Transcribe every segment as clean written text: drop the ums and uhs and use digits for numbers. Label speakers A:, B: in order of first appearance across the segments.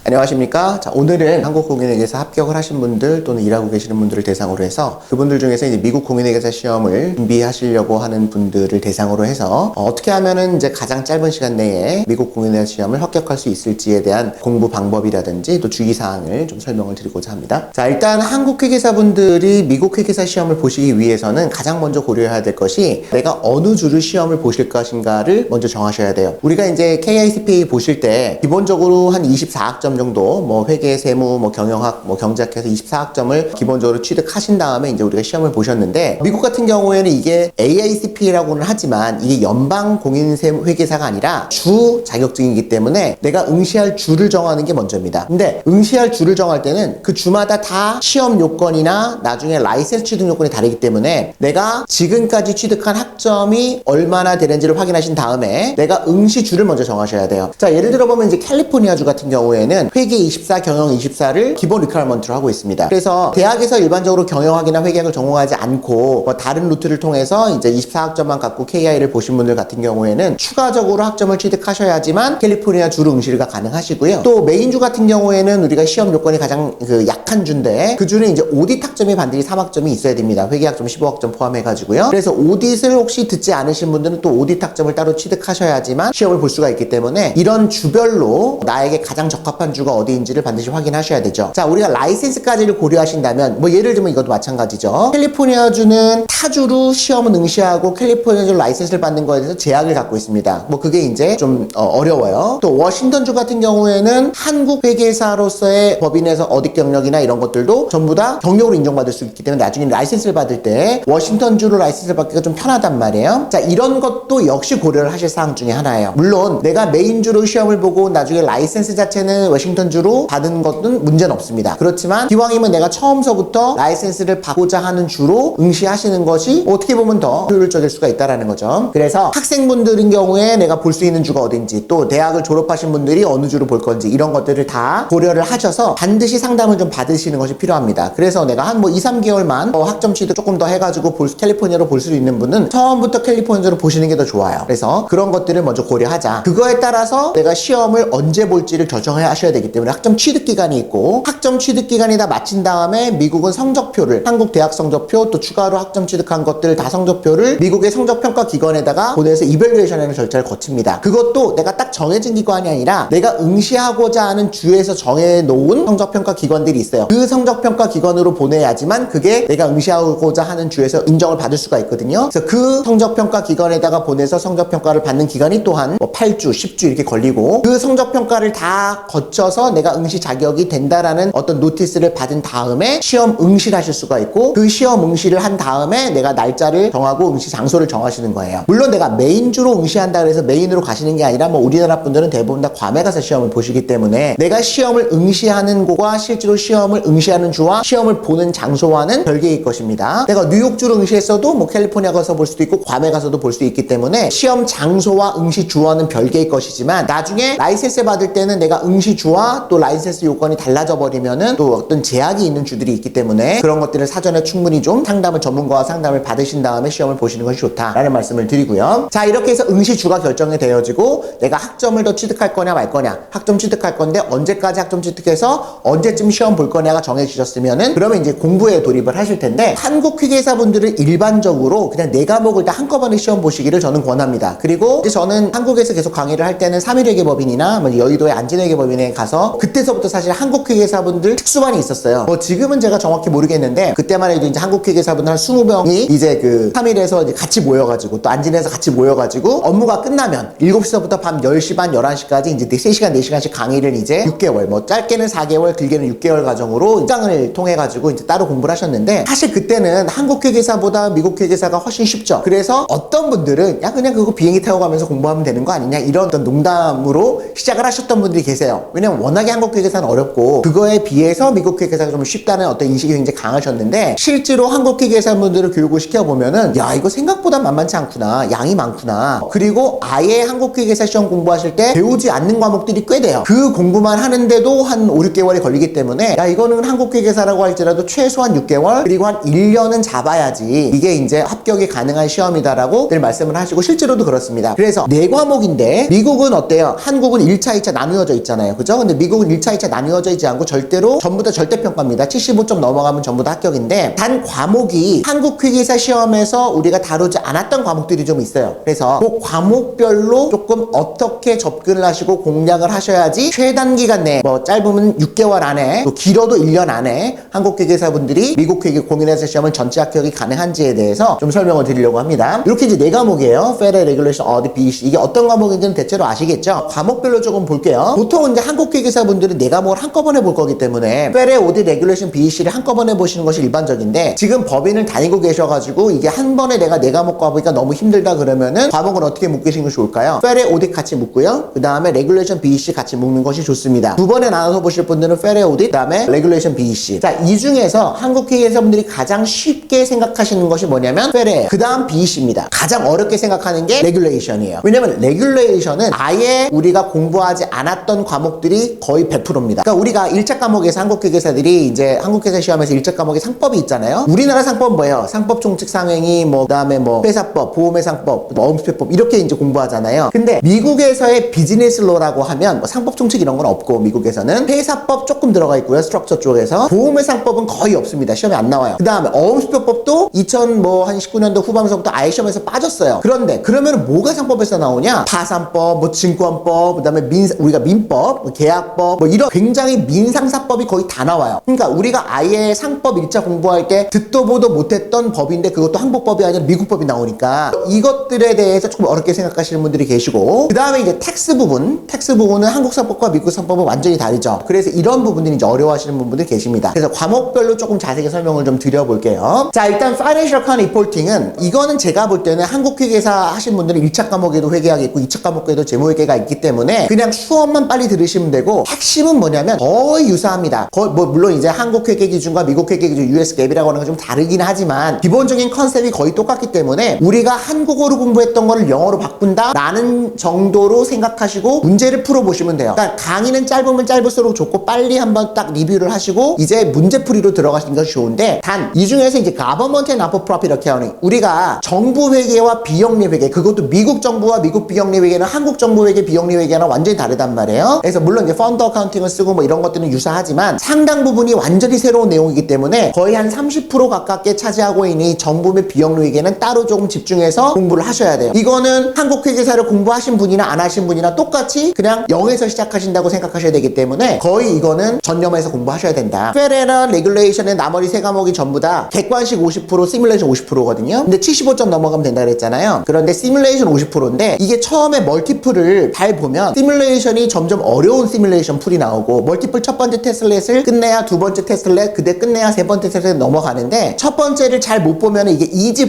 A: 안녕하십니까. 자, 오늘은 한국공인회계사 합격을 하신 분들 또는 일하고 계시는 분들을 대상으로 해서 그분들 중에서 이제 미국 공인회계사 시험을 준비하시려고 하는 분들을 대상으로 해서 어떻게 하면은 이제 가장 짧은 시간 내에 미국 공인회계사 시험을 합격할 수 있을지에 대한 공부 방법이라든지 또 주의사항을 좀 설명을 드리고자 합니다. 자, 일단 한국 회계사분들이 미국 회계사 시험을 보시기 위해서는 가장 먼저 고려해야 될 것이 내가 어느 주를 시험을 보실 것인가를 먼저 정하셔야 돼요. 우리가 이제 KICPA 보실 때 기본적으로 한 24학점 정도 뭐 회계, 세무, 뭐 경영학, 뭐 경제학해서 24학점을 기본적으로 취득하신 다음에 이제 우리가 시험을 보셨는데 미국 같은 경우에는 이게 AICPA라고는 하지만 이게 연방 공인회계사가 아니라 주 자격증이기 때문에 내가 응시할 주를 정하는 게 먼저입니다. 근데 응시할 주를 정할 때는 그 주마다 다 시험 요건이나 나중에 라이센스 취득 요건이 다르기 때문에 내가 지금까지 취득한 학점이 얼마나 되는지를 확인하신 다음에 내가 응시 주를 먼저 정하셔야 돼요. 자, 예를 들어 보면 이제 캘리포니아주 같은 경우에는 회계 24, 경영 24를 기본 리퀘어먼트로 하고 있습니다. 그래서 대학에서 일반적으로 경영학이나 회계학을 전공하지 않고 뭐 다른 루트를 통해서 이제 24학점만 갖고 KI를 보신 분들 같은 경우에는 추가적으로 학점을 취득하셔야지만 캘리포니아 주로 응시가 가능하시고요. 또 메인주 같은 경우에는 우리가 시험 요건이 가장 약한 주인데 그 주는 이제 오디트 학점이 반드시 3학점이 있어야 됩니다. 회계학점 15학점 포함해가지고요. 그래서 오디트를 혹시 듣지 않으신 분들은 또 오디트 학점을 따로 취득하셔야지만 시험을 볼 수가 있기 때문에 이런 주별로 나에게 가장 적합한 주가 어디인지를 반드시 확인하셔야 되죠. 자, 우리가 라이센스까지를 고려하신다면 뭐 예를 들면 이것도 마찬가지죠. 캘리포니아주는 타주로 시험을 응시하고 캘리포니아주 라이센스를 받는 거에 대해서 제약을 갖고 있습니다. 뭐 그게 이제 좀 어려워요. 또 워싱턴주 같은 경우에는 한국 회계사로서의 법인에서 어디 경력이나 이런 것들도 전부 다 경력으로 인정받을 수 있기 때문에 나중에 라이센스를 받을 때 워싱턴주로 라이센스를 받기가 좀 편하단 말이에요. 자, 이런 것도 역시 고려를 하실 사항 중에 하나예요. 물론 내가 메인주로 시험을 보고 나중에 라이센스 자체는 워싱턴주로 받은 것은 문제는 없습니다. 그렇지만 기왕이면 내가 처음서부터 라이센스를 받고자 하는 주로 응시하시는 것이 어떻게 보면 더 효율적일 수가 있다는 거죠. 그래서 학생분들인 경우에 내가 볼 수 있는 주가 어딘지 또 대학을 졸업하신 분들이 어느 주로 볼 건지 이런 것들을 다 고려를 하셔서 반드시 상담을 좀 받으시는 것이 필요합니다. 그래서 내가 한 뭐 2, 3개월만 학점 취득 조금 더 해가지고 캘리포니아로 볼 수 있는 분은 처음부터 캘리포니아로 보시는 게 더 좋아요. 그래서 그런 것들을 먼저 고려하자. 그거에 따라서 내가 시험을 언제 볼지를 결정해야 하셔야 되기 때문에 학점 취득 기간이 있고 학점 취득 기간이 다 마친 다음에 미국은 성적표를 한국 대학 성적표 또 추가로 학점 취득한 것들 다 성적표를 미국의 성적평가 기관에다가 보내서 이밸류에이션하는 절차를 거칩니다. 그것도 내가 딱 정해진 기관이 아니라 내가 응시하고자 하는 주에서 정해놓은 성적평가 기관들이 있어요. 그 성적평가 기관으로 보내야지만 그게 내가 응시하고자 하는 주에서 인정을 받을 수가 있거든요. 그래서 그 성적평가 기관에다가 보내서 성적평가를 받는 기간이 또한 뭐 8주, 10주 이렇게 걸리고 그 성적평가를 다 거쳐서 내가 응시 자격이 된다라는 어떤 노티스를 받은 다음에 시험 응시를 하실 수가 있고 그 시험 응시를 한 다음에 내가 날짜를 정하고 응시 장소를 정하시는 거예요. 물론 내가 메인주로 응시한다 그래서 메인으로 가시는 게 아니라 뭐 우리나라 분들은 대부분 다 괌에 가서 시험을 보시기 때문에 내가 시험을 응시하는 곳과 실제로 시험을 응시하는 주와 시험을 보는 장소와는 별개일 것입니다. 내가 뉴욕주로 응시했어도 뭐 캘리포니아 가서 볼 수도 있고 괌에 가서도 볼 수 있기 때문에 시험 장소와 응시 주와는 별개일 것이지만 나중에 라이센스 받을 때는 내가 응시 주와 또 라이센스 요건이 달라져 버리면은 또 어떤 제약이 있는 주들이 있기 때문에 그런 것들을 사전에 충분히 좀 전문가와 상담을 받으신 다음에 시험을 보시는 것이 좋다라는 말씀을 드리고요. 자, 이렇게 해서 응시 주가 결정이 되어지고 내가 학점을 더 취득할 거냐 말 거냐 학점 취득할 건데 언제까지 학점 취득해서 언제쯤 시험 볼 거냐가 정해지셨으면은 그러면 이제 공부에 돌입을 하실 텐데 한국 회계사분들은 일반적으로 그냥 4과목을 다 한꺼번에 시험 보시기를 저는 권합니다. 그리고 이제 저는 한국에서 계속 강의를 할 때는 3일회계법인이나 뭐 여의도의 안진회계법인에 가서 그때서부터 사실 한국 회계사분들 특수반이 있었어요. 뭐 지금은 제가 정확히 모르겠는데 그때만 해도 이제 한국 회계사분들 한 20명이 이제 그 3일에서 이제 같이 모여가지고 또 안진에서 같이 모여가지고 업무가 끝나면 7시부터 밤 10시 반 11시까지 이제 3시간 4시간씩 강의를 이제 6개월 뭐 짧게는 4개월 길게는 6개월 과정으로 입장을 통해가지고 이제 따로 공부를 하셨는데 사실 그때는 한국 회계사보다 미국 회계사가 훨씬 쉽죠. 그래서 어떤 분들은 야 그냥 그거 비행기 타고 가면서 공부하면 되는 거 아니냐 이런 어떤 농담으로 시작을 하셨던 분들이 계세요. 왜냐면 워낙에 한국 회계사는 어렵고 그거에 비해서 미국 회계사가 좀 쉽다는 어떤 인식이 굉장히 강하셨는데 실제로 한국 회계사분들을 교육을 시켜보면은 야 이거 생각보다 만만치 않구나 양이 많구나 그리고 아예 한국 회계사 시험 공부하실 때 배우지 않는 과목들이 꽤 돼요. 그 공부만 하는데도 한 5, 6개월이 걸리기 때문에 야 이거는 한국 회계사라고 할지라도 최소한 6개월 그리고 한 1년은 잡아야지 이게 이제 합격이 가능한 시험이다라고 늘 말씀을 하시고 실제로도 그렇습니다. 그래서 4과목인데 미국은 어때요? 한국은 1차, 2차 나누어져 있잖아요. 그죠? 그렇죠? 근데 미국은 1차, 2차 나뉘어져 있지 않고 절대로 전부 다 절대평가입니다. 75점 넘어가면 전부 다 합격인데 단 과목이 한국 회계사 시험에서 우리가 다루지 않았던 과목들이 좀 있어요. 그래서 그 과목별로 조금 어떻게 접근을 하시고 공략을 하셔야지 최단 기간 내에 뭐 짧으면 6개월 안에 또 길어도 1년 안에 한국 회계사분들이 미국 회계 공인회사 시험을 전체 합격이 가능한지에 대해서 좀 설명을 드리려고 합니다. 이렇게 이제 4과목이에요. Federal Regulation, Audit, BEC. 이게 어떤 과목인지는 대체로 아시겠죠? 과목별로 조금 볼게요. 보통 이제 한국 회계사분들은 4과목을 한꺼번에 볼 거기 때문에 Federal Audit, Regulation, BEC를 한꺼번에 보시는 것이 일반적인데 지금 법인을 다니고 계셔가지고 이게 한 번에 내가 4과목 과보니까 너무 힘들다 그러면은 과목을 어떻게 묶으시는 것이 좋을까요? Federal Audit 같이 묶고요. 그 다음에 Regulation, BEC 같이 묶는 것이 좋습니다. 두 번에 나눠서 보실 분들은 Federal Audit, 그 다음에 Regulation, BEC. 자, 이 중에서 한국 회계사분들이 가장 쉽게 생각하시는 것이 뭐냐면 Federal, 그 다음 BEC입니다. 가장 어렵게 생각하는 게 Regulation이에요. 왜냐면 Regulation은 아예 우리가 공부하지 않았던 과목들이 거의 100%입니다. 그러니까 우리가 1차 과목에서 한국 회계사들이 이제 한국 회사 시험에서 1차 과목에 상법이 있잖아요. 우리나라 상법은 뭐예요? 상법 총칙 상행위, 뭐 그다음에 뭐 회사법, 보험회상법, 뭐 엄수표법 이렇게 이제 공부하잖아요. 근데 미국에서의 비즈니스 로라고 하면 뭐 상법 총칙 이런 건 없고 미국에서는 회사법 조금 들어가 있고요. 스트럭처 쪽에서 보험회상법은 거의 없습니다. 시험에 안 나와요. 그다음에 엄수표법도 2019년도 후반부부터 아예 시험에서 빠졌어요. 그런데 그러면 뭐가 상법에서 나오냐? 파산법, 뭐 증권법, 그다음에 우리가 민법, 뭐 계약법, 뭐 이런 굉장히 민상사법이 거의 다 나와요. 그러니까 우리가 아예 상법 1차 공부할 때 듣도 보도 못했던 법인데 그것도 한국법이 아니라 미국법이 나오니까 이것들에 대해서 조금 어렵게 생각하시는 분들이 계시고 그 다음에 이제 텍스 부분은 한국 상법과 미국 상법은 완전히 다르죠. 그래서 이런 부분들이 이제 어려워하시는 분들이 계십니다. 그래서 과목별로 조금 자세히 설명을 좀 드려볼게요. 자, 일단 Financial Account Reporting은 이거는 제가 볼 때는 한국 회계사 하신 분들은 1차 과목에도 회계학이 있고 2차 과목에도 재무회계가 있기 때문에 그냥 수업만 빨리 들으시면 되고 핵심은 뭐냐면 거의 유사합니다. 거의 뭐 물론 이제 한국 회계 기준과 미국 회계 기준 US 갭이라고 하는 건 좀 다르긴 하지만 기본적인 컨셉이 거의 똑같기 때문에 우리가 한국어로 공부했던 거를 영어로 바꾼다 라는 정도로 생각하시고 문제를 풀어보시면 돼요. 그러니까 강의는 짧으면 짧을수록 좋고 빨리 한번 딱 리뷰를 하시고 이제 문제풀이로 들어가시는 것이 좋은데 단 이 중에서 이제 Government and Non-Profit Accounting 우리가 정부 회계와 비영리 회계 그것도 미국 정부와 미국 비영리 회계는 한국 정부 회계 비영리 회계랑 완전히 다르단 말이에요. 그래서 물론 이제 펀드 어카운팅을 쓰고 뭐 이런 것들은 유사하지만 상당 부분이 완전히 새로운 내용이기 때문에 거의 한 30% 가깝게 차지하고 있는 이 정부 및 비영리 회계는 따로 조금 집중해서 공부를 하셔야 돼요. 이거는 한국 회계사를 공부하신 분이나 안 하신 분이나 똑같이 그냥 0에서 시작하신다고 생각하셔야 되기 때문에 거의 이거는 전념해서 공부하셔야 된다. Federal Regulation의 나머지 세 과목이 전부 다 객관식 50%, 시뮬레이션 50%거든요. 근데 75점 넘어가면 된다 그랬잖아요. 그런데 시뮬레이션 50%인데 이게 처음에 멀티플을 잘 보면 시뮬레이션이 점점 어려운 시뮬레이션 풀이 나오고 멀티플 첫 번째 테스트렛을 끝내야 두 번째 테스트렛 그대 끝내야 세 번째 테스트렛 넘어가는데 첫 번째를 잘 못 보면 이게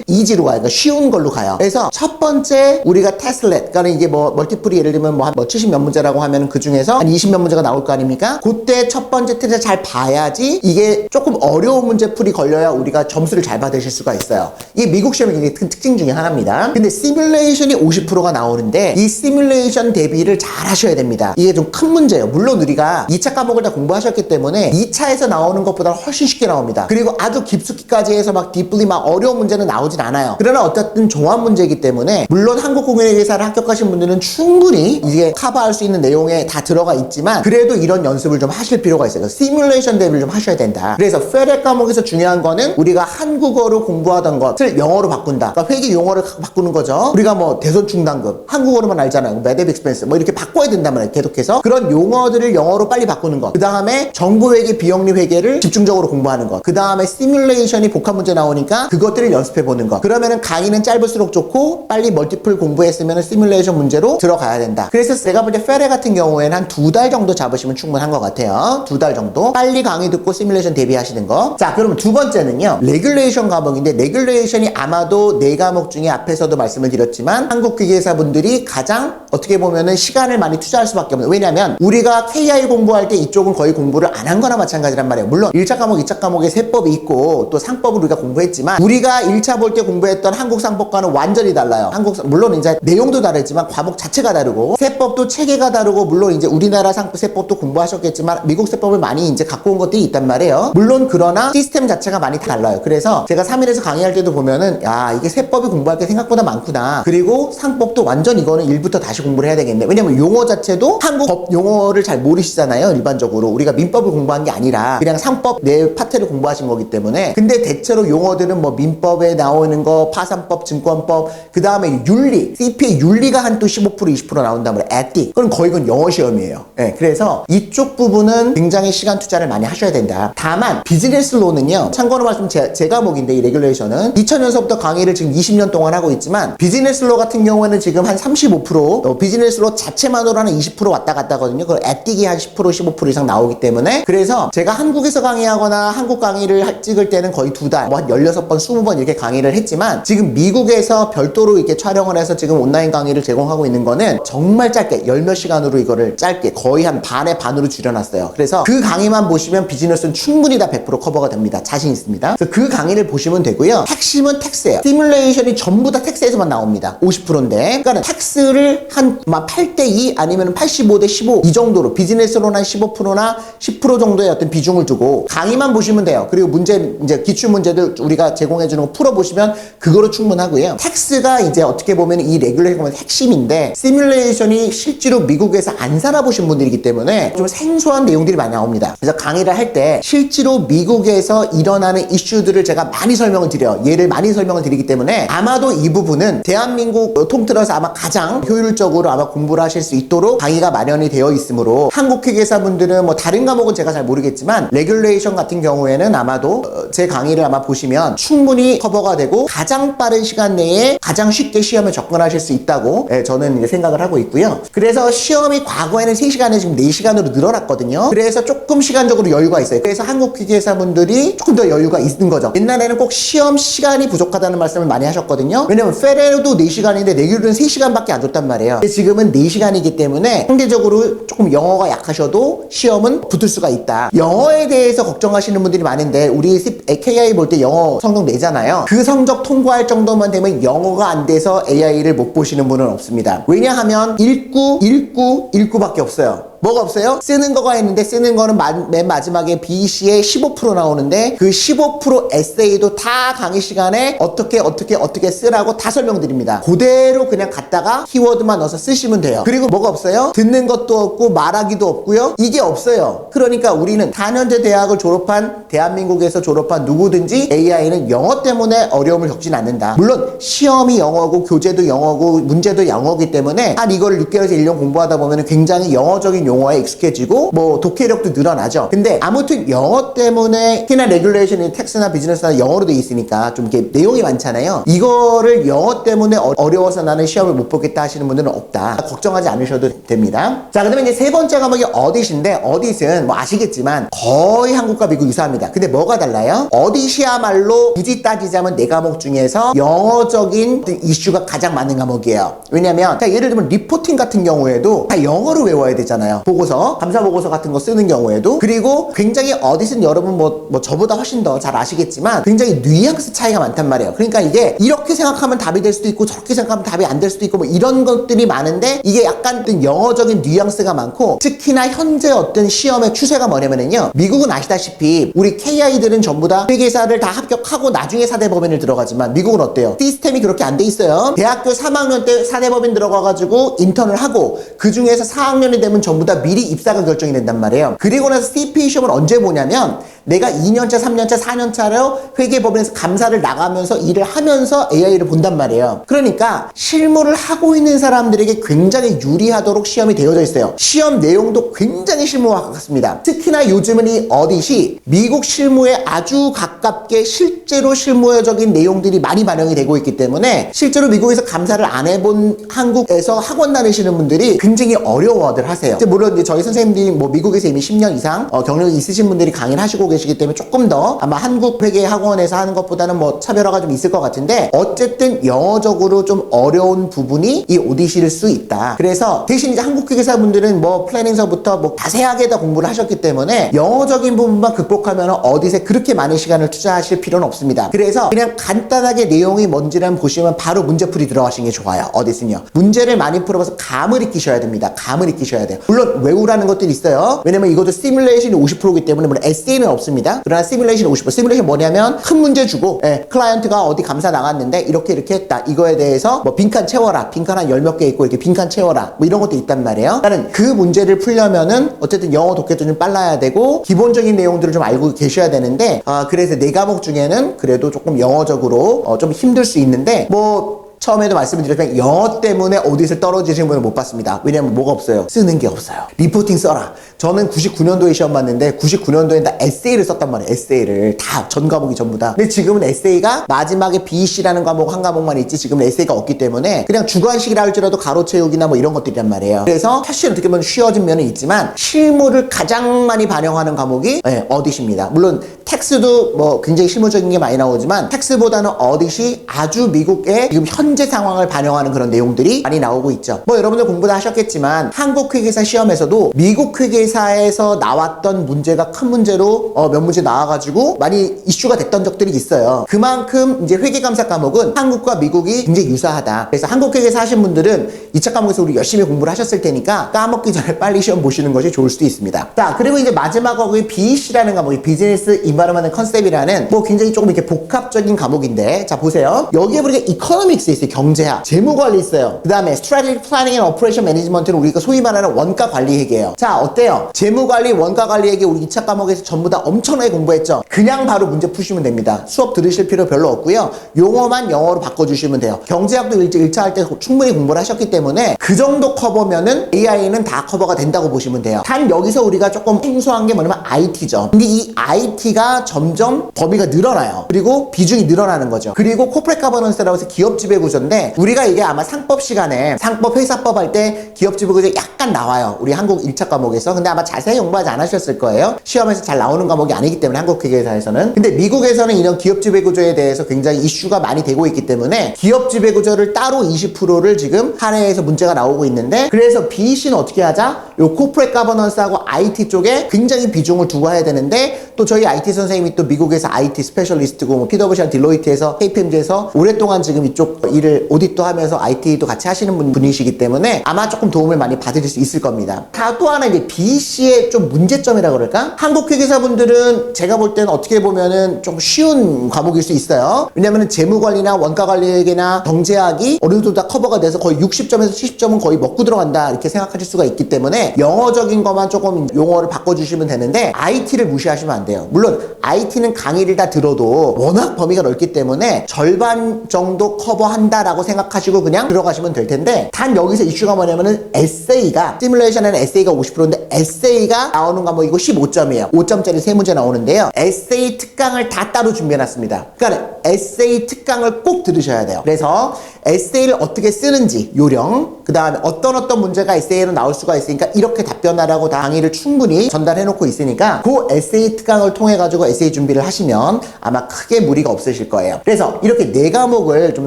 A: 이지로 가요. 그러니까 쉬운 걸로 가요. 그래서 첫 번째 우리가 테스트렛 그러니까 이게 뭐 멀티플이 예를 들면 뭐 70몇 문제라고 하면 그 중에서 한 20몇 문제가 나올 거 아닙니까? 그때 첫 번째 테스트 잘 봐야지 이게 조금 어려운 문제풀이 걸려야 우리가 점수를 잘 받으실 수가 있어요. 이게 미국 시험의 굉장히 특징 중에 하나입니다. 근데 시뮬레이션이 50%가 나오는데 이 시뮬레이션 대비를 잘 하셔야 됩니다. 이게 좀 큰 문제예요. 물론 우리가 2차 과목을 다 공부하셨기 때문에 2차에서 나오는 것보다 훨씬 쉽게 나옵니다. 그리고 아주 깊숙이까지 해서 막 딥플리 막 어려운 문제는 나오진 않아요. 그러나 어쨌든 종합 문제이기 때문에 물론 한국공인회계사를 합격하신 분들은 충분히 이게 커버할 수 있는 내용에 다 들어가 있지만 그래도 이런 연습을 좀 하실 필요가 있어요. 시뮬레이션 대비를 좀 하셔야 된다. 그래서 페덱 과목에서 중요한 거는 우리가 한국어로 공부하던 것을 영어로 바꾼다. 그러니까 회계 용어를 바꾸는 거죠. 우리가 뭐 대손충당금 한국어로만 알잖아요. 매듭 익스펜스 뭐 이렇게 바꿔야 된단 말이에요. 계속해서 그런 용어들을 영어로 빨리 바꾸는 것. 그 다음에 정부회계 비영리 회계를 집중적으로 공부하는 것. 그 다음에 시뮬레이션이 복합 문제 나오니까 그것들을 연습해 보는 것. 그러면은 강의는 짧을수록 좋고 빨리 멀티플 공부했으면 시뮬레이션 문제로 들어가야 된다. 그래서 제가 볼 때 페레 같은 경우에는 한 2달 정도 잡으시면 충분한 것 같아요. 2달 정도 빨리 강의 듣고 시뮬레이션 대비하시는 거. 자, 그러면 두 번째는요 레귤레이션 과목인데 레귤레이션이 아마도 4과목 중에 앞에서도 말씀을 드렸지만 한국 회계사분들이 가장 어떻게 보면은 시간을 많이 투자할 수밖에 없는. 왜냐면 우리가 KI 공부할 때 이쪽은 거의 공부를 안 한 거나 마찬가지란 말이에요. 물론 1차 과목, 2차 과목에 세법이 있고 또 상법을 우리가 공부했지만 우리가 1차 볼 때 공부했던 한국 상법과는 완전히 달라요. 물론 이제 내용도 다르지만 과목 자체가 다르고 세법도 체계가 다르고 물론 이제 우리나라 세법도 공부하셨겠지만 미국 세법을 많이 이제 갖고 온 것들이 있단 말이에요. 물론 그러나 시스템 자체가 많이 달라요. 그래서 제가 3일에서 강의할 때도 보면은 야 이게 세법이 공부할 게 생각보다 많구나. 그리고 상법도 완전 이거는 1부터 다시 공부를 해야 되겠네. 왜냐면 용어 자체도 한국 법 용어 영어를 잘 모르시잖아요. 일반적으로 우리가 민법을 공부한 게 아니라 그냥 상법 내 파트를 공부하신 거기 때문에. 근데 대체로 용어들은 뭐 민법에 나오는 거, 파산법, 증권법, 그 다음에 윤리, CPA 윤리가 한 또 15% 20% 나온단 말이에요. 에틱. 그럼 거의 그건 영어 시험이에요. 네, 그래서 이쪽 부분은 굉장히 시간 투자를 많이 하셔야 된다. 다만 비즈니스 로는요, 참고로 말씀 제 과목인데 이 레귤레이션은 2000년서부터 강의를 지금 20년 동안 하고 있지만 비즈니스 로 같은 경우에는 지금 한 35%, 비즈니스 로 자체만으로 하는 20% 왔다 갔다 하거든요. 그 에틱이 한 10% 15% 이상 나오기 때문에. 그래서 제가 한국에서 강의하거나 한국 강의를 찍을 때는 거의 2달, 뭐 한 16번 20번 이렇게 강의를 했지만 지금 미국에서 별도로 이렇게 촬영을 해서 지금 온라인 강의를 제공하고 있는 거는 정말 짧게 열몇 시간으로 이거를 짧게 거의 한 반의 반으로 줄여놨어요. 그래서 그 강의만 보시면 비즈니스는 충분히 다 100% 커버가 됩니다. 자신 있습니다. 그래서 그 강의를 보시면 되고요. 핵심은 텍스예요. 시뮬레이션이 전부 다 텍스에서만 나옵니다. 50%인데 그러니까 텍스를 한 8대2 아니면 85대15 이 정도로 비즈니스로는 한 15%나 10% 정도의 어떤 비중을 두고 강의만 보시면 돼요. 그리고 문제 이제 기출 문제들 우리가 제공해주는 거 풀어보시면 그거로 충분하고요. 텍스가 이제 어떻게 보면 이 레귤레이션의 핵심인데 시뮬레이션이 실제로 미국에서 안 살아보신 분들이기 때문에 좀 생소한 내용들이 많이 나옵니다. 그래서 강의를 할 때 실제로 미국에서 일어나는 이슈들을 제가 많이 설명을 드려요. 예를 많이 설명을 드리기 때문에 아마도 이 부분은 대한민국 통틀어서 아마 가장 효율적으로 아마 공부를 하실 수 있도록 강의가 마련이 되어 있으므로 한국 회계사분들은 뭐 다른 과목은 제가 잘 모르겠지만 레귤레이션 같은 경우에는 아마도 제 강의를 아마 보시면 충분히 커버가 되고 가장 빠른 시간 내에 가장 쉽게 시험에 접근하실 수 있다고 저는 이제 생각을 하고 있고요. 그래서 시험이 과거에는 3시간에 지금 4시간으로 늘어났거든요. 그래서 조금 시간적으로 여유가 있어요. 그래서 한국 회계사분들이 조금 더 여유가 있는 거죠. 옛날에는 꼭 시험 시간이 부족하다는 말씀을 많이 하셨거든요. 왜냐면 페레도 4시간인데 레귤은 3시간밖에 안 줬단 말이에요. 근데 지금은 4시간이기 때문에 상대적으로 조금 영어가 약하셔도 시험은 붙을 수가 있다. 영어에 대해서 걱정하시는 분들이 많은데 우리 KI 볼 때 영어 성적 내잖아요. 그 성적 통과할 정도만 되면 영어가 안 돼서 AI를 못 보시는 분은 없습니다. 왜냐하면 읽구밖에 없어요. 뭐가 없어요? 쓰는 거가 있는데 쓰는 거는 맨 마지막에 BC에 15% 나오는데 그 15% 에세이도 다 강의 시간에 어떻게 쓰라고 다 설명드립니다. 그대로 그냥 갖다가 키워드만 넣어서 쓰시면 돼요. 그리고 뭐가 없어요? 듣는 것도 없고 말하기도 없고요. 이게 없어요. 그러니까 우리는 4년제 대학을 졸업한 대한민국에서 졸업한 누구든지 AI는 영어 때문에 어려움을 겪진 않는다. 물론 시험이 영어고 교재도 영어고 문제도 영어이기 때문에 한 이거를 6개월에서 1년 공부하다 보면 굉장히 영어적인 용어에 익숙해지고 뭐 독해력도 늘어나죠. 근데 아무튼 영어 때문에 특히나 레귤레이션이 텍스나 비즈니스나 영어로 돼 있으니까 좀 이렇게 내용이 많잖아요. 이거를 영어 때문에 어려워서 나는 시험을 못 보겠다 하시는 분들은 없다. 걱정하지 않으셔도 됩니다. 자, 그다음에 이제 세 번째 과목이 어딧인데 어딧은 뭐 아시겠지만 거의 한국과 미국 유사합니다. 근데 뭐가 달라요? 어딧이야말로 굳이 따지자면 네 과목 중에서 영어적인 이슈가 가장 많은 과목이에요. 왜냐면 자, 예를 들면 리포팅 같은 경우에도 다 영어로 외워야 되잖아요. 보고서, 감사 보고서 같은 거 쓰는 경우에도. 그리고 굉장히 어딧은 여러분 뭐 저보다 훨씬 더 잘 아시겠지만 굉장히 뉘앙스 차이가 많단 말이에요. 그러니까 이게 이렇게 생각하면 답이 될 수도 있고 저렇게 생각하면 답이 안 될 수도 있고 뭐 이런 것들이 많은데 이게 약간 어떤 영어적인 뉘앙스가 많고 특히나 현재 어떤 시험의 추세가 뭐냐면요. 미국은 아시다시피 우리 KI들은 전부 다 회계사를 다 합격하고 나중에 사대법인을 들어가지만 미국은 어때요? 시스템이 그렇게 안 돼 있어요. 대학교 3학년 때 사대법인 들어가가지고 인턴을 하고 그 중에서 4학년이 되면 전부 다 미리 입사가 결정이 된단 말이에요. 그리고 나서 CPA 시험을 언제 보냐면 내가 2년차, 3년차, 4년차로 회계법인에서 감사를 나가면서 일을 하면서 AI를 본단 말이에요. 그러니까 실무를 하고 있는 사람들에게 굉장히 유리하도록 시험이 되어져 있어요. 시험 내용도 굉장히 실무와 가깝습니다. 특히나 요즘은 이 어딧이 미국 실무에 아주 가깝게 실제로 실무적인 내용들이 많이 반영이 되고 있기 때문에 실제로 미국에서 감사를 안 해본 한국에서 학원 다니시는 분들이 굉장히 어려워들 하세요. 물론 이제 저희 선생님들이 뭐 미국에서 이미 10년 이상 경력이 있으신 분들이 강의를 하시고 계시기 때문에 조금 더 아마 한국 회계 학원에서 하는 것보다는 뭐 차별화가 좀 있을 것 같은데 어쨌든 영어적으로 좀 어려운 부분이 이 오디시일 수 있다. 그래서 대신 이제 한국 회계사분들은 뭐 플래닝서부터 뭐 자세하게 다 공부를 하셨기 때문에 영어적인 부분만 극복하면 어디에 그렇게 많은 시간을 투자하실 필요는 없습니다. 그래서 그냥 간단하게 내용이 뭔지를 보시면 바로 문제풀이 들어가시는 게 좋아요. 어디서요. 문제를 많이 풀어봐서 감을 익히셔야 됩니다. 감을 익히셔야 돼요. 물론 외우라는 것들이 있어요. 왜냐면 이것도 시뮬레이션이 50%이기 때문에 물론 에세이는 없습니다. 없습니다. 그러나 시뮬레이션 50%. 시뮬레이션 뭐냐면 큰 문제 주고 클라이언트가 어디 감사 나갔는데 이렇게 했다. 이거에 대해서 뭐 빈칸 채워라. 빈칸 한 10몇 개 있고 이렇게 빈칸 채워라. 뭐 이런 것도 있단 말이에요. 나는 그 문제를 풀려면은 어쨌든 영어 독해도 좀 빨라야 되고 기본적인 내용들을 좀 알고 계셔야 되는데 그래서 4과목 중에는 그래도 조금 영어적으로 좀 힘들 수 있는데 뭐 처음에도 말씀드렸지만 영어 때문에 오디를 떨어지시는 분은 못 봤습니다. 왜냐면 뭐가 없어요. 쓰는 게 없어요. 리포팅 써라. 저는 99년도에 시험 봤는데 99년도에 다 에세이를 썼단 말이에요. 에세이를 다 전 과목이 전부 다. 근데 지금은 에세이가 마지막에 BC라는 과목 한 과목만 있지 지금은 에세이가 없기 때문에 그냥 주관식이라 할지라도 가로 채우기나 뭐 이런 것들이란 말이에요. 그래서 사실 어떻게 보면 쉬워진 면은 있지만 실무를 가장 많이 반영하는 과목이 어딧입니다. 물론 텍스도 뭐 굉장히 실무적인 게 많이 나오지만 텍스보다는 어딧이 아주 미국의 지금 현재 상황을 반영하는 그런 내용들이 많이 나오고 있죠. 뭐 여러분들 공부 다 하셨겠지만 한국 회계사 시험에서도 미국 회계사에서 나왔던 문제가 큰 문제로 몇 문제 나와가지고 많이 이슈가 됐던 적들이 있어요. 그만큼 이제 회계감사 과목은 한국과 미국이 굉장히 유사하다. 그래서 한국 회계사 하신 분들은 2차 과목에서 우리 열심히 공부를 하셨을 테니까 까먹기 전에 빨리 시험 보시는 것이 좋을 수도 있습니다. 자, 그리고 이제 마지막 과목이 BC라는 과목이 비즈니스 인바이러먼트 컨셉이라는 뭐 굉장히 조금 이렇게 복합적인 과목인데 자 보세요. 여기에 보니까 이코노믹스 있어요. 경제학, 재무관리 있어요. 그 다음에 스트래티지 플래닝 앤 오퍼레이션 매니지먼트는 우리가 소위 말하는 원가관리 회계예요. 자 어때요? 재무관리, 원가관리 회계 우리 2차 과목에서 전부 다 엄청나게 공부했죠. 그냥 바로 문제 푸시면 됩니다. 수업 들으실 필요 별로 없고요. 용어만 영어로 바꿔주시면 돼요. 경제학도 1차 할 때 충분히 공부를 하셨기 때문에 그 정도 커버면은 AI는 다 커버가 된다고 보시면 돼요. 단 여기서 우리가 조금 생소한 게 뭐냐면 IT죠. 근데 이 IT가 점점 범위가 늘어나요. 그리고 비중이 늘어나는 거죠. 그리고 코퍼레이트 거버넌스라고 해서 기업 지배 구조인데 우리가 이게 아마 상법 시간에 상법 회사법 할 때 기업 지배 구조 약간 나와요. 우리 한국 1차 과목에서. 근데 아마 자세히 공부하지 않으셨을 거예요. 시험에서 잘 나오는 과목이 아니기 때문에 한국 회계사에서는. 근데 미국에서는 이런 기업 지배 구조에 대해서 굉장히 이슈가 많이 되고 있기 때문에 기업 지배 구조를 따로 20%를 지금 할애해서 문제가 나오고 있는데 그래서 BC는 어떻게 하자? 요 코퍼레이트 거버넌스하고 IT 쪽에 굉장히 비중을 두고 해야 되는데 또 저희 IT 선생님이 또 미국에서 IT 스페셜리스트고 뭐 PwC나 딜로이트에서 KPMG에서 오랫동안 지금 이쪽 일을 오디트 하면서 IT도 같이 하시는 분이시기 때문에 아마 조금 도움을 많이 받으실 수 있을 겁니다. 또 하나 이제 BC의 좀 문제점이라고 그럴까? 한국 회계사분들은 제가 볼 때는 어떻게 보면은 좀 쉬운 과목일 수 있어요. 왜냐면은 재무관리나 원가관리회계나 경제학이 어느 정도 다 커버가 돼서 거의 60점에서 70점은 거의 먹고 들어간다 이렇게 생각하실 수가 있기 때문에 영어적인 것만 조금 용어를 바꿔주시면 되는데 IT를 무시하시면 안 돼요. 물론 IT는 강의를 다 들어도 워낙 범위가 넓기 때문에 절반 정도 커버한다라고 생각하시고 그냥 들어가시면 될 텐데 단 여기서 이슈가 뭐냐면은 에세이가 시뮬레이션에는 에세이가 50%인데 에세이가 나오는 과목이고 15점이에요. 5점짜리 3문제 나오는데요. 에세이 특강을 다 따로 준비해놨습니다. 그러니까 에세이 특강을 꼭 들으셔야 돼요. 그래서 에세이를 어떻게 쓰는지 요령 그 다음에 어떤 문제가 에세이로 나올 수가 있으니까 이렇게 답변하라고 강의를 충분히 전달해놓고 있으니까 그 에세이 특강을 통해 가지고 에세이 준비를 하시면 아마 크게 무리가 없으실 거예요. 그래서 이렇게 4과목을 좀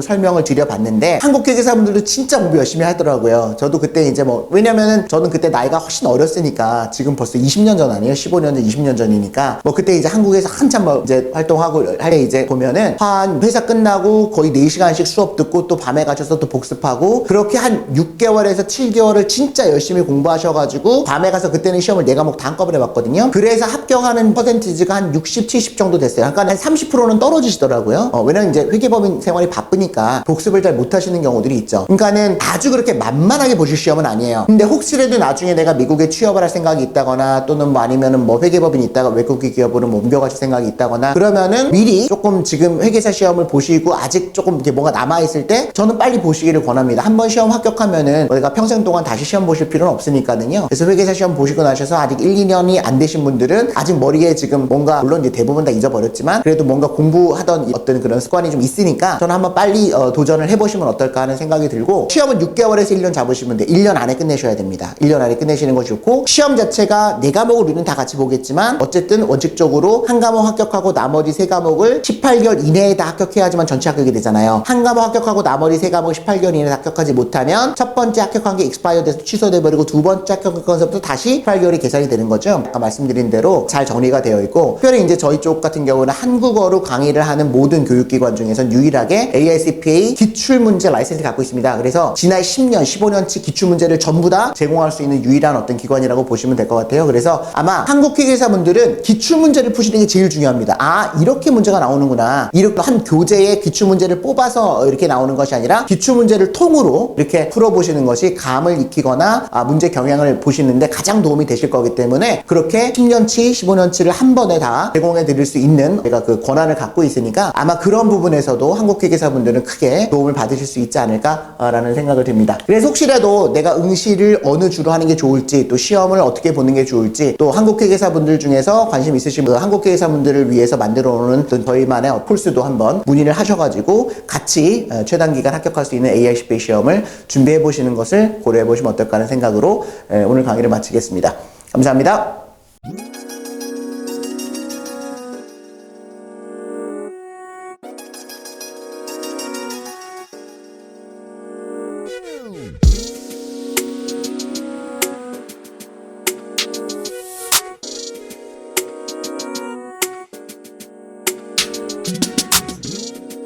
A: 설명을 드려봤는데 한국 회계사분들도 진짜 공부 열심히 하더라고요. 저도 그때 이제 뭐 왜냐면은 저는 그때 나이가 훨씬 어렸으니까 지금 벌써 20년 전 아니에요? 15년 전 20년 전이니까 뭐 그때 이제 한국에서 한참 뭐 이제 활동하고 할 때 이제 보면은 한 회사 끝나고 거의 4시간씩 수업 듣고 또 밤에 가셔서 또 복습하고 그렇게 한 6개월에서 7개월을 진짜 열심히 공부하셔가지고 밤에 가서 그때는 시험을 4과목 다 한꺼번에 봤거든요. 그래서 합격하는 퍼센티지가 한 60, 70 정도 됐어요. 그러니까 한 30%는 떨어지시더라고요. 왜냐면 이제 회계법인 생활이 바쁘니까 복습을 잘 못하시는 경우들이 있죠. 그러니까는 아주 그렇게 만만하게 보실 시험은 아니에요. 근데 혹시라도 나중에 내가 미국에 취업을 할 생각이 있다거나 또는 뭐 아니면은 뭐 회계법인이 있다가 외국계 기업으로 뭐 옮겨가실 생각이 있다거나 그러면은 미리 조금 지금 회계사 시험을 보시고 아직 조금 이렇게 뭔가 남아있을 때 저는 빨리 보시기를 권합니다. 한번 시험 합격하면은 내가 평생 동안 다시 시험 보실 필요는 없으니까는요. 그래서 회계사 시험 보시고 나셔서 아직 1, 2년이 안 되신 분들은 아직 머리에 지금 뭔가 물론 이제 대부분 다 잊어버렸지만 그래도 뭔가 공부하던 어떤 그런 습관이 좀 있으니까 저는 한번 빨리 도전을 해보시면 어떨까 하는 생각이 들고 시험은 6개월에서 1년 잡으시면 돼요. 1년 안에 끝내셔야 됩니다. 1년 안에 끝내시는 것이 좋고 시험 자체가 4과목을 우리는 다 같이 보겠지만 어쨌든 원칙적으로 한 과목 합격하고 나머지 3과목을 18개월 이내에 다 합격해야지만 전체 합격이 되잖아요. 한 과목 합격하고 나머지 3과목 18개월 이내에 합격하지 못하면 첫 번째 합격한 게 익스파이어 돼서 취소돼버리고 두 번째 합격한 것부터 다시 18개월이 계산이 되는 거죠. 아까 말씀드린 대로 잘 정리가 되어 있고 특별히 이제 저희 쪽 같은 경우는 한국어로 강의를 하는 모든 교육기관 중에선 유일하게 AICPA 저희 기출문제 라이센스를 갖고 있습니다. 그래서 지난 10년, 15년치 기출문제를 전부 다 제공할 수 있는 유일한 어떤 기관이라고 보시면 될 것 같아요. 그래서 아마 한국회계사분들은 기출문제를 푸시는 게 제일 중요합니다. 아, 이렇게 문제가 나오는구나. 이렇게 한 교재에 기출문제를 뽑아서 이렇게 나오는 것이 아니라 기출문제를 통으로 이렇게 풀어보시는 것이 감을 익히거나 문제 경향을 보시는데 가장 도움이 되실 거기 때문에 그렇게 10년치, 15년치를 한 번에 다 제공해 드릴 수 있는 제가 그 권한을 갖고 있으니까 아마 그런 부분에서도 한국회계사분들은 크게 도움을 받으실 수 있지 않을까라는 생각을 듭니다. 그래서 혹시라도 내가 응시를 어느 주로 하는 게 좋을지, 또 시험을 어떻게 보는 게 좋을지, 또 한국회계사분들 중에서 관심 있으신 한국회계사분들을 위해서 만들어 놓은 저희만의 콜스도 한번 문의를 하셔가지고 같이 최단기간 합격할 수 있는 AICPA 시험을 준비해 보시는 것을 고려해 보시면 어떨까 하는 생각으로 오늘 강의를 마치겠습니다. 감사합니다.